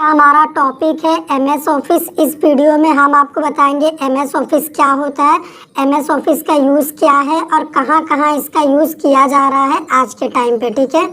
हमारा टॉपिक है MS office. इस वीडियो में हम आपको बताएंगे एमएस ऑफिस क्या होता है, एमएस ऑफिस का यूज़ क्या है और कहाँ कहाँ इसका यूज़ किया जा रहा है आज के टाइम पे। ठीक है,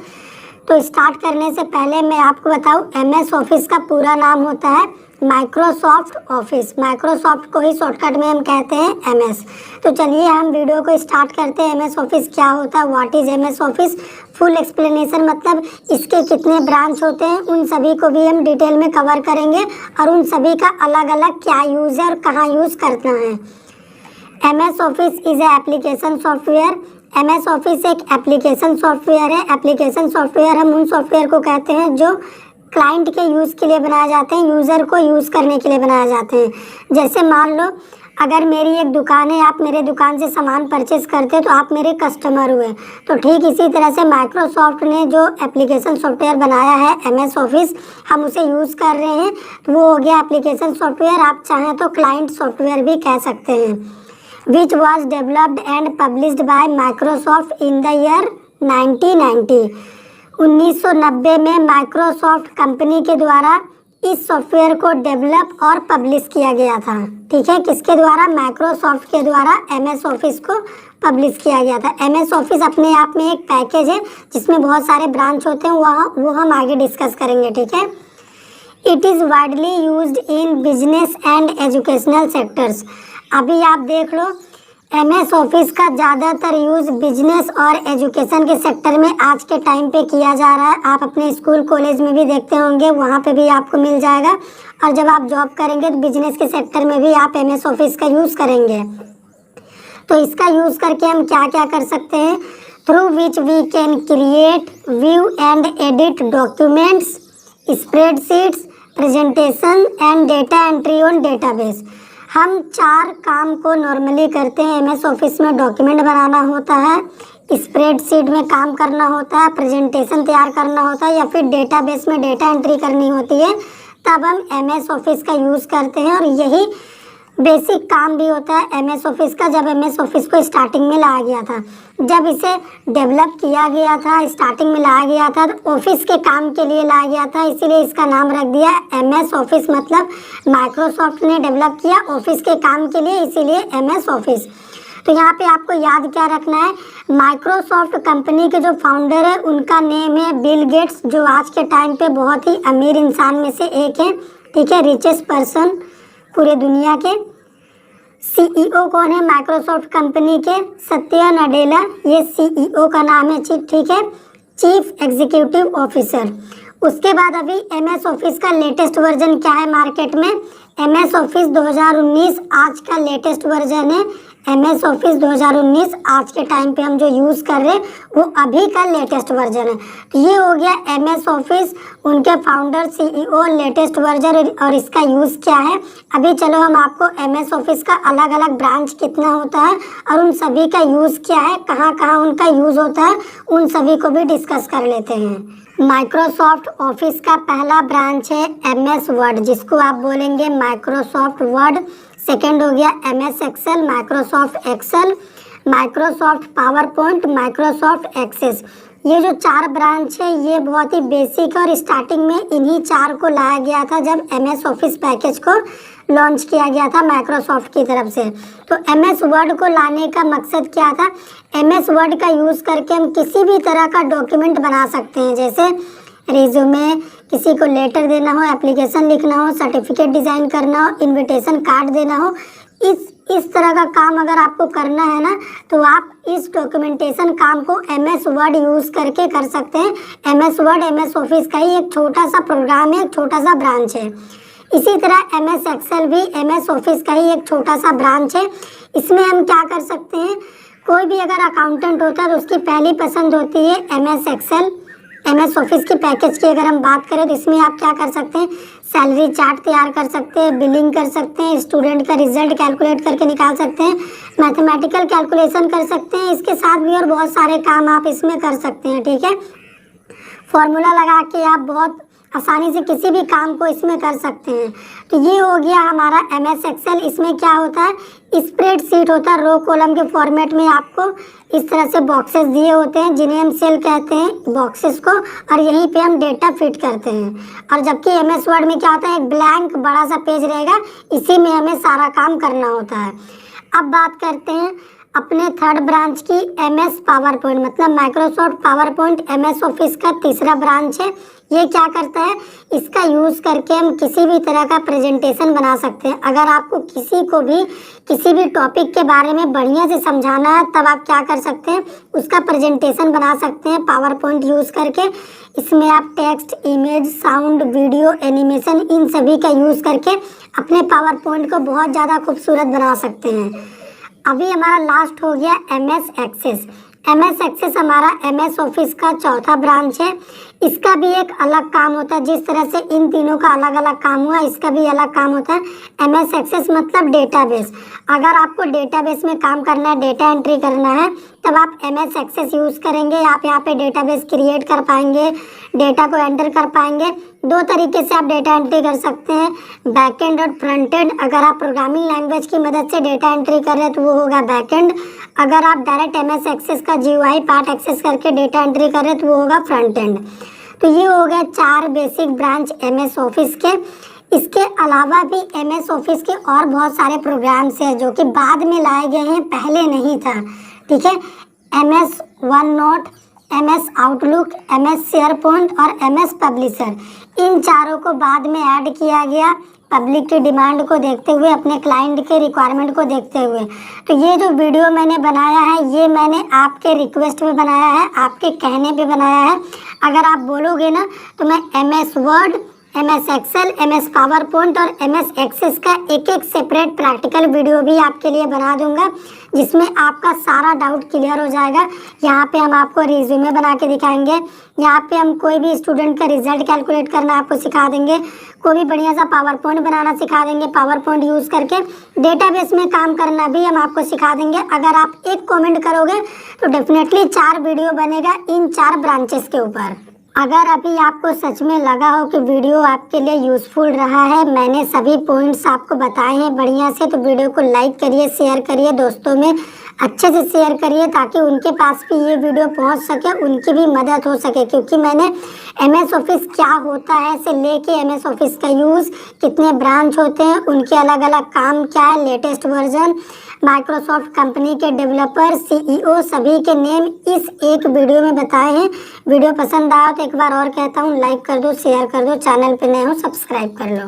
तो स्टार्ट करने से पहले मैं आपको बताऊं, एमएस ऑफिस का पूरा नाम होता है माइक्रोसॉफ्ट ऑफिस। माइक्रोसॉफ्ट को ही शॉर्टकट में हम कहते हैं एमएस। तो चलिए हम वीडियो को स्टार्ट करते हैं। एमएस ऑफिस क्या होता है, what is MS office, full explanation, मतलब इसके कितने ब्रांच होते हैं उन सभी को भी हम डिटेल में कवर करेंगे और उन सभी का अलग अलग क्या यूज़ है और कहाँ यूज़ करना है। MS office is a application software. MS office एक एप्लीकेशन सॉफ्टवेयर है। एप्लीकेशन सॉफ्टवेयर हम उन सॉफ्टवेयर को कहते हैं जो क्लाइंट के यूज़ के लिए बनाए जाते हैं, यूज़र को यूज़ करने के लिए बनाए जाते हैं। जैसे मान लो अगर मेरी एक दुकान है, आप मेरे दुकान से सामान परचेस करते हैं तो आप मेरे कस्टमर हुए। तो ठीक इसी तरह से माइक्रोसॉफ्ट ने जो एप्लीकेशन सॉफ्टवेयर बनाया है एमएस ऑफिस, हम उसे यूज़ कर रहे हैं तो वो हो गया एप्लीकेशन सॉफ्टवेयर। आप चाहें तो क्लाइंट सॉफ्टवेयर भी कह सकते हैं। Which was developed and published by Microsoft in the year 1990। 1990 में माइक्रोसॉफ्ट कंपनी के द्वारा इस सॉफ्टवेयर को डेवलप और पब्लिश किया गया था। ठीक है, किसके द्वारा? माइक्रोसॉफ्ट के द्वारा एमएस ऑफिस को पब्लिश किया गया था। एमएस ऑफिस अपने आप में एक पैकेज है जिसमें बहुत सारे ब्रांच होते हैं, वो हम आगे डिस्कस करेंगे। ठीक है, it is widely used in business and educational sectors. अभी आप देख लो, एमएस ऑफिस का ज़्यादातर यूज़ बिजनेस और एजुकेशन के सेक्टर में आज के टाइम पे किया जा रहा है। आप अपने स्कूल कॉलेज में भी देखते होंगे, वहाँ पे भी आपको मिल जाएगा। और जब आप जॉब करेंगे तो बिजनेस के सेक्टर में भी आप एमएस ऑफिस का यूज़ करेंगे। तो इसका यूज़ करके हम क्या क्या कर सकते हैं? Through which we can create, view and edit documents, spreadsheets, presentation and data entry on database. हम 4 काम को नॉर्मली करते हैं एमएस ऑफिस में। डॉक्यूमेंट बनाना होता है, स्प्रेडशीट में काम करना होता है, प्रेजेंटेशन तैयार करना होता है या फिर डेटाबेस में डेटा एंट्री करनी होती है, तब हम एमएस ऑफिस का यूज़ करते हैं। और यही बेसिक काम भी होता है एमएस ऑफिस का। जब एमएस ऑफिस को स्टार्टिंग में लाया गया था, जब इसे डेवलप किया गया था, स्टार्टिंग में लाया गया था तो ऑफिस के काम के लिए लाया गया था, इसीलिए इसका नाम रख दिया एमएस ऑफिस। मतलब माइक्रोसॉफ्ट ने डेवलप किया ऑफिस के काम के लिए, इसीलिए एमएस ऑफिस। तो यहाँ पे आपको याद क्या रखना है, माइक्रोसॉफ्ट कंपनी के जो फाउंडर है उनका नेम है बिल गेट्स, जो आज के टाइम पे बहुत ही अमीर इंसान में से एक है। ठीक है, रिचेस्ट पर्सन पूरे दुनिया के। सीईओ कौन है माइक्रोसॉफ्ट कंपनी के? सत्या नडेला, ये सीईओ का नाम है। ठीक है, चीफ एग्जीक्यूटिव ऑफिसर। उसके बाद अभी एमएस ऑफिस का लेटेस्ट वर्जन क्या है मार्केट में? एमएस ऑफिस 2019 आज का लेटेस्ट वर्जन है। एमएस ऑफिस 2019 आज के टाइम पे हम जो यूज़ कर रहे हैं वो अभी का लेटेस्ट वर्जन है। तो ये हो गया एमएस ऑफिस, उनके फाउंडर, सीईओ, लेटेस्ट वर्जन और इसका यूज़ क्या है। अभी चलो हम आपको एमएस ऑफिस का अलग अलग ब्रांच कितना होता है और उन सभी का यूज़ क्या है, कहाँ कहाँ उनका यूज़ होता है, उन सभी को भी डिस्कस कर लेते हैं। माइक्रोसॉफ्ट ऑफिस का पहला ब्रांच है एमएस वर्ड, जिसको आप बोलेंगे माइक्रोसॉफ्ट वर्ड। सेकेंड हो गया MS Excel, Microsoft Excel, Microsoft PowerPoint, Microsoft Access. ये जो 4 ब्रांच है ये बहुत ही बेसिक है और स्टार्टिंग में इन्हीं 4 को लाया गया था जब एमएस ऑफिस पैकेज को लॉन्च किया गया था माइक्रोसॉफ्ट की तरफ से। तो एमएस वर्ड को लाने का मकसद क्या था? एमएस वर्ड का यूज़ करके हम किसी भी तरह का डॉक्यूमेंट बना सकते हैं, जैसे रिज्यूमे, किसी को लेटर देना हो, एप्लीकेशन लिखना हो, सर्टिफिकेट डिज़ाइन करना हो, इनविटेशन कार्ड देना हो। इस तरह का काम अगर आपको करना है ना, तो आप इस डॉक्यूमेंटेशन काम को एमएस वर्ड यूज़ करके कर सकते हैं। एमएस वर्ड एमएस ऑफिस का ही एक छोटा सा प्रोग्राम है, एक छोटा सा ब्रांच है। इसी तरह एमएस एक्सेल भी एमएस ऑफिस का ही एक छोटा सा ब्रांच है। इसमें हम क्या कर सकते हैं, कोई भी अगर अकाउंटेंट होता है तो उसकी पहली पसंद होती है एमएस एक्सेल। एमएस ऑफिस के पैकेज की अगर हम बात करें तो इसमें आप क्या कर सकते हैं, सैलरी चार्ट तैयार कर सकते हैं, बिलिंग कर सकते हैं, स्टूडेंट का रिजल्ट कैलकुलेट करके निकाल सकते हैं, मैथमेटिकल कैलकुलेशन कर सकते हैं। इसके साथ भी और बहुत सारे काम आप इसमें कर सकते हैं। ठीक है, फॉर्मूला लगा के आप बहुत आसानी से किसी भी काम को इसमें कर सकते हैं। तो ये हो गया हमारा MS एक्सेल। इसमें क्या होता है, स्प्रेडशीट होता है। रो कॉलम के फॉर्मेट में आपको इस तरह से बॉक्सेस दिए होते हैं जिन्हें हम सेल कहते हैं, बॉक्सेस को, और यहीं पे हम डेटा फिट करते हैं। और जबकि MS वर्ड में क्या होता है, एक ब्लैंक बड़ा सा पेज रहेगा, इसी में हमें सारा काम करना होता है। अब बात करते हैं अपने थर्ड ब्रांच की, MS पावर पॉइंट, मतलब Microsoft power point MS office का तीसरा ब्रांच है। ये क्या करता है, इसका यूज़ करके हम किसी भी तरह का प्रेजेंटेशन बना सकते हैं। अगर आपको किसी भी टॉपिक के बारे में बढ़िया से समझाना है, तब आप क्या कर सकते हैं, उसका प्रेजेंटेशन बना सकते हैं पावर पॉइंट यूज़ करके। इसमें आप text, image, sound, video, animation, इन सभी का यूज़ करके अपने पावर पॉइंट को बहुत ज़्यादा खूबसूरत बना सकते हैं। अभी हमारा लास्ट हो गया MS एक्सेस। MS एक्सेस हमारा MS ऑफिस का चौथा ब्रांच है। इसका भी एक अलग काम होता है। जिस तरह से इन तीनों का अलग अलग काम हुआ, इसका भी अलग काम होता है। MS एक्सेस मतलब डेटाबेस। अगर आपको डेटाबेस में काम करना है, डेटा एंट्री करना है, तब आप MS एक्सेस यूज़ करेंगे। आप यहाँ पे डेटाबेस क्रिएट कर पाएंगे, डेटा को एंटर कर पाएंगे। दो तरीके से आप डेटा एंट्री कर सकते हैं, बैकएंड और फ्रंट एंड। अगर आप प्रोग्रामिंग लैंग्वेज की मदद से डेटा एंट्री कर रहे हैं तो वो होगा बैकएंड। अगर आप डायरेक्ट MS एक्सेस का GUI पार्ट एक्सेस करके डेटा एंट्री कर रहे हैं तो वो होगा फ्रंट एंड। तो ये हो गया 4 बेसिक ब्रांच MS ऑफिस के। इसके अलावा भी MS ऑफिस के और बहुत सारे प्रोग्राम्स हैं जो कि बाद में लाए गए हैं, पहले नहीं था। ठीक है, MS one note, MS outlook, MS SharePoint और MS पब्लिशर, इन चारों को बाद में ऐड किया गया पब्लिक की डिमांड को देखते हुए, अपने क्लाइंट के रिक्वायरमेंट को देखते हुए। तो ये जो वीडियो मैंने बनाया है, ये मैंने आपके रिक्वेस्ट पे बनाया है, आपके कहने पे बनाया है। अगर आप बोलोगे ना तो मैं MS Word, MS Excel, MS PowerPoint और MS एक्सेस का एक एक सेपरेट प्रैक्टिकल वीडियो भी आपके लिए बना दूंगा, जिसमें आपका सारा डाउट क्लियर हो जाएगा। यहाँ पे हम आपको रिज्यूमे बना के दिखाएंगे, यहाँ पे हम कोई भी स्टूडेंट का रिजल्ट कैलकुलेट करना आपको सिखा देंगे, कोई भी बढ़िया सा पावर पॉइंट बनाना सिखा देंगे, पावर पॉइंट यूज़ करके डेटाबेस में काम करना भी हम आपको सिखा देंगे। अगर आप एक कमेंट करोगे तो डेफिनेटली 4 वीडियो बनेगा इन 4 ब्रांचेस के ऊपर। अगर अभी आपको सच में लगा हो कि वीडियो आपके लिए यूज़फुल रहा है, मैंने सभी पॉइंट्स आपको बताए हैं बढ़िया से, तो वीडियो को लाइक करिए, शेयर करिए, दोस्तों में अच्छे से शेयर करिए ताकि उनके पास भी ये वीडियो पहुंच सके, उनकी भी मदद हो सके। क्योंकि मैंने MS ऑफिस क्या होता है से लेके MS ऑफिस का यूज़, कितने ब्रांच होते हैं, उनके अलग अलग काम क्या है, लेटेस्ट वर्जन, माइक्रोसॉफ्ट कंपनी के डेवलपर, CEO, सभी के नेम इस एक वीडियो में बताए हैं। वीडियो पसंद आया तो एक बार और कहता हूँ, लाइक कर दो, शेयर कर दो, चैनल पे नए हो सब्सक्राइब कर लो।